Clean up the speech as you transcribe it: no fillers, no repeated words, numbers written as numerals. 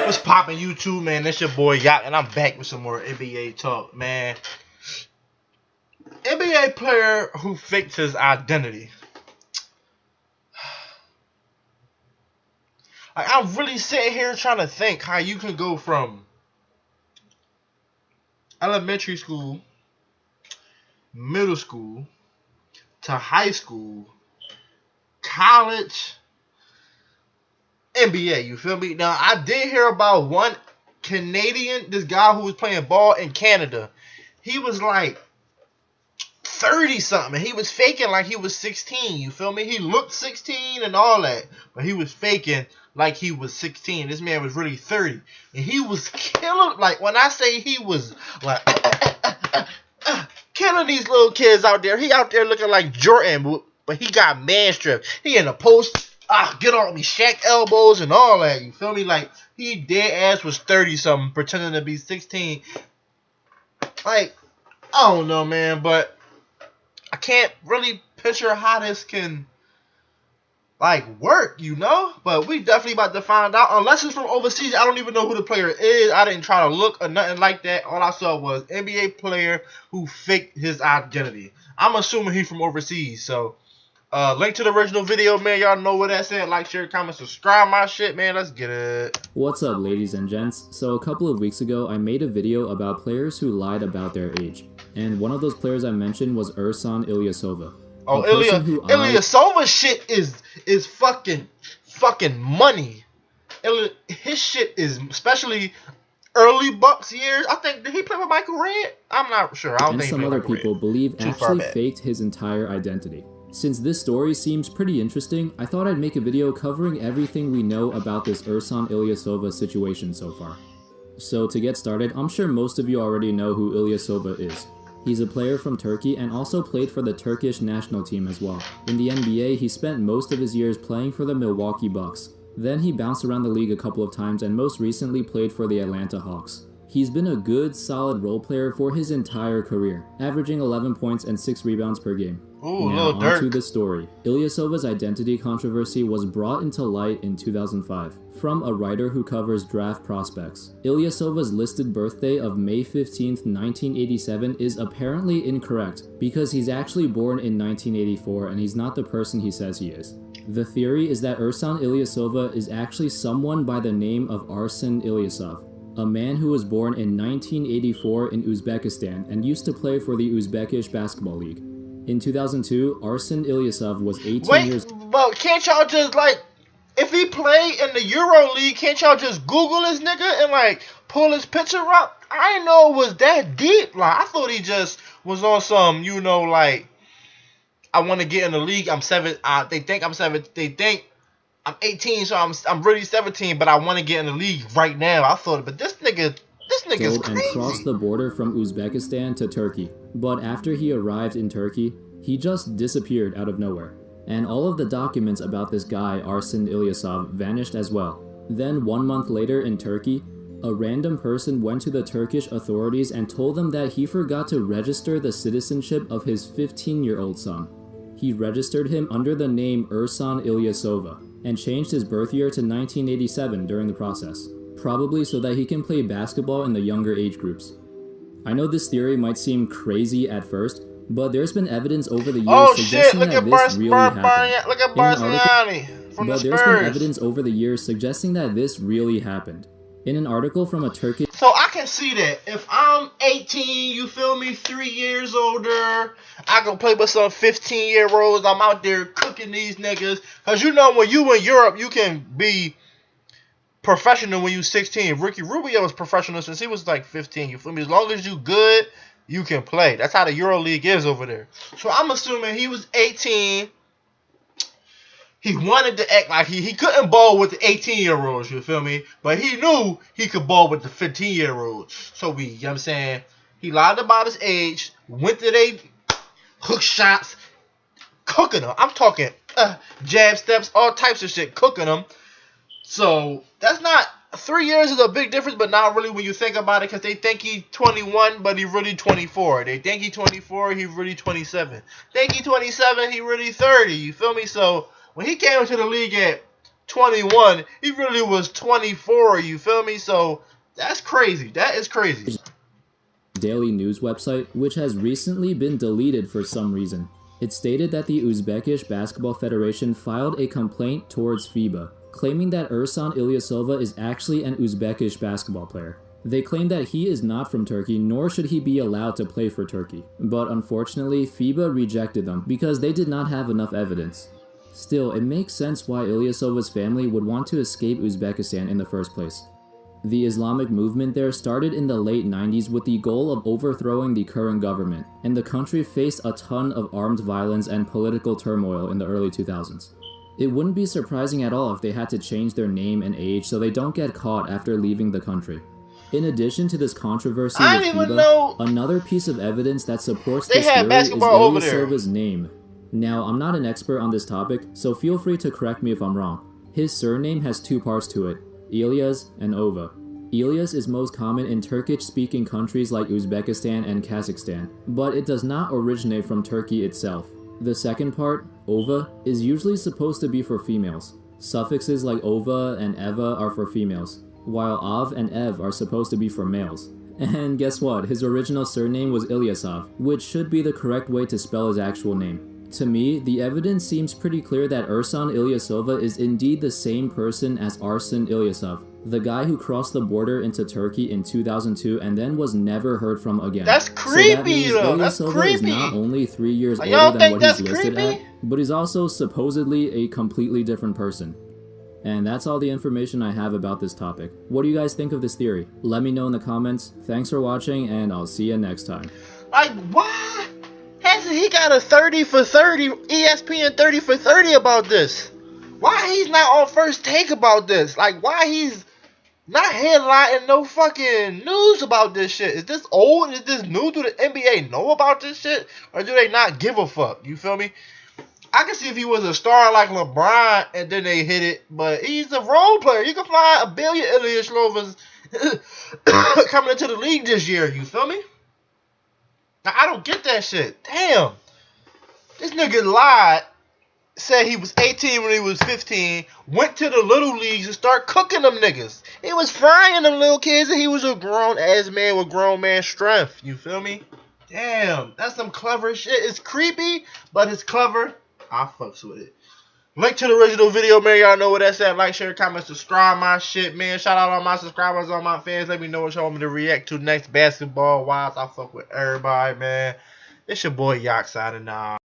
What's poppin' YouTube, man? It's your boy Yacht, and I'm back with some more NBA talk, man. NBA player who faked his identity. Like, I'm really sitting here trying to think how you can go from elementary school, middle school, to high school, college, NBA, you feel me? Now, I did hear about one Canadian, this guy who was playing ball in Canada. He was like 30-something. He was faking like he was 16, you feel me? He looked 16 and all that, but he was faking like he was 16. This man was really 30. And he was killing, like, when I say he was like killing these little kids out there. He out there looking like Jordan, but he got man strength. He in the post. Get on me, Shaq elbows and all that. You feel me? Like, he dead ass was 30-something, pretending to be 16. Like, I don't know, man, but I can't really picture how this can, like, work, you know? But we definitely about to find out. Unless it's from overseas, I don't even know who the player is. I didn't try to look or nothing like that. All I saw was NBA player who faked his identity. I'm assuming he's from overseas, so link to the original video, man. Y'all know what that's at. Like, share, comment, subscribe my shit, man. Let's get it. What's up, ladies and gents? So a couple of weeks ago, I made a video about players who lied about their age. And one of those players I mentioned was Ersan Ilyasova. Oh, Ilyasova shit is fucking money. His shit is, especially early Bucks years. I think, did he play with Michael Redd? I'm not sure. I don't think some other people believe actually faked his entire identity. Since this story seems pretty interesting, I thought I'd make a video covering everything we know about this Ersan Ilyasova situation so far. So to get started, I'm sure most of you already know who Ilyasova is. He's a player from Turkey and also played for the Turkish national team as well. In the NBA, he spent most of his years playing for the Milwaukee Bucks. Then he bounced around the league a couple of times and most recently played for the Atlanta Hawks. He's been a good, solid role player for his entire career, averaging 11 points and 6 rebounds per game. Ooh, now, on to the story. Ilyasova's identity controversy was brought into light in 2005 from a writer who covers draft prospects. Ilyasova's listed birthday of May 15, 1987 is apparently incorrect because he's actually born in 1984 and he's not the person he says he is. The theory is that Ersan Ilyasova is actually someone by the name of Arsen Ilyasov, a man who was born in 1984 in Uzbekistan and used to play for the Uzbekish Basketball League. In 2002, Arsen Ilyasov was 18 years old. But can't y'all just, like, if he played in the Euro League, can't y'all just Google this nigga and, like, pull his picture up? I didn't know it was that deep. Like, I thought he just was on some, you know, like, I want to get in the league. I'm 7. They think I'm 7. They think I'm 18, so I'm really 17, but I want to get in the league right now. I thought, but this nigga's crazy. And crossed the border from Uzbekistan to Turkey. But after he arrived in Turkey, he just disappeared out of nowhere. And all of the documents about this guy, Arsen Ilyasov, vanished as well. Then 1 month later in Turkey, a random person went to the Turkish authorities and told them that he forgot to register the citizenship of his 15-year-old son. He registered him under the name Ersan Ilyasova and changed his birth year to 1987 during the process, probably so that he can play basketball in the younger age groups. I know this theory might seem crazy at first, but there's been evidence over the years suggesting that this really happened. Look at Barcelona from the Spurs. There's been evidence over the years suggesting that this really happened. In an article from a Turkish... So I can see that. If I'm 18, you feel me, 3 years older, I can play with some 15-year-olds. I'm out there cooking these niggas. Because you know when you in Europe, you can be professional when you 16. Ricky Rubio was professional since he was like 15. You feel me? As long as you good, you can play. That's how the Euro League is over there. So I'm assuming he was 18. He wanted to act like he couldn't ball with the 18-year-olds, you feel me? But he knew he could ball with the 15-year-olds. So you know what I'm saying? He lied about his age, went to they hook shots, cooking them. I'm talking jab steps, all types of shit, cooking them. So that's not 3 years is a big difference, but not really when you think about it, because they think he's 21, but he's really 24. They think he's 24, he's really 27. Think he's 27, he really 30. You feel me? So when he came into the league at 21, he really was 24. You feel me? So that's crazy. That is crazy. Daily news website, which has recently been deleted for some reason. It stated that the Uzbekish Basketball Federation filed a complaint towards FIBA, claiming that Ersan Ilyasova is actually an Uzbekish basketball player. They claim that he is not from Turkey, nor should he be allowed to play for Turkey. But unfortunately, FIBA rejected them because they did not have enough evidence. Still, it makes sense why Ilyasova's family would want to escape Uzbekistan in the first place. The Islamic movement there started in the late 90s with the goal of overthrowing the current government, and the country faced a ton of armed violence and political turmoil in the early 2000s. It wouldn't be surprising at all if they had to change their name and age so they don't get caught after leaving the country. In addition to this controversy with FIBA, another piece of evidence that supports this theory is Ilyasova's name. Now, I'm not an expert on this topic, so feel free to correct me if I'm wrong. His surname has two parts to it, İlyas and Ova. İlyas is most common in Turkish-speaking countries like Uzbekistan and Kazakhstan, but it does not originate from Turkey itself. The second part, Ova, is usually supposed to be for females. Suffixes like Ova and Eva are for females, while Av and Ev are supposed to be for males. And guess what? His original surname was Ilyasov, which should be the correct way to spell his actual name. To me, the evidence seems pretty clear that Ersan Ilyasova is indeed the same person as Arsen Ilyasov, the guy who crossed the border into Turkey in 2002 and then was never heard from again. That's creepy, so that though. That's creepy. Is not only 3 years older than what he's listed at, but he's also supposedly a completely different person. And that's all the information I have about this topic. What do you guys think of this theory? Let me know in the comments. Thanks for watching, and I'll see you next time. Like, why hasn't he got a 30 for 30, ESPN 30 for 30 about this? Why he's not on First Take about this? Like, why he's not headlining no fucking news about this shit? Is this old? Is this new? Do the NBA know about this shit? Or do they not give a fuck? You feel me? I can see if he was a star like LeBron and then they hit it, but he's a role player. You can find a billion Ilyasovas coming into the league this year. You feel me? Now, I don't get that shit. Damn. This nigga lied, said he was 18 when he was 15, went to the little leagues and started cooking them niggas. He was frying them little kids and he was a grown-ass man with grown man strength. You feel me? Damn. That's some clever shit. It's creepy, but it's clever. I fucks with it. Link to the original video, man. Y'all know what that's at. Like, share, comment, subscribe my shit, man. Shout out all my subscribers, all my fans. Let me know what y'all want me to react to next basketball-wise. I fuck with everybody, man. It's your boy Yak signing off.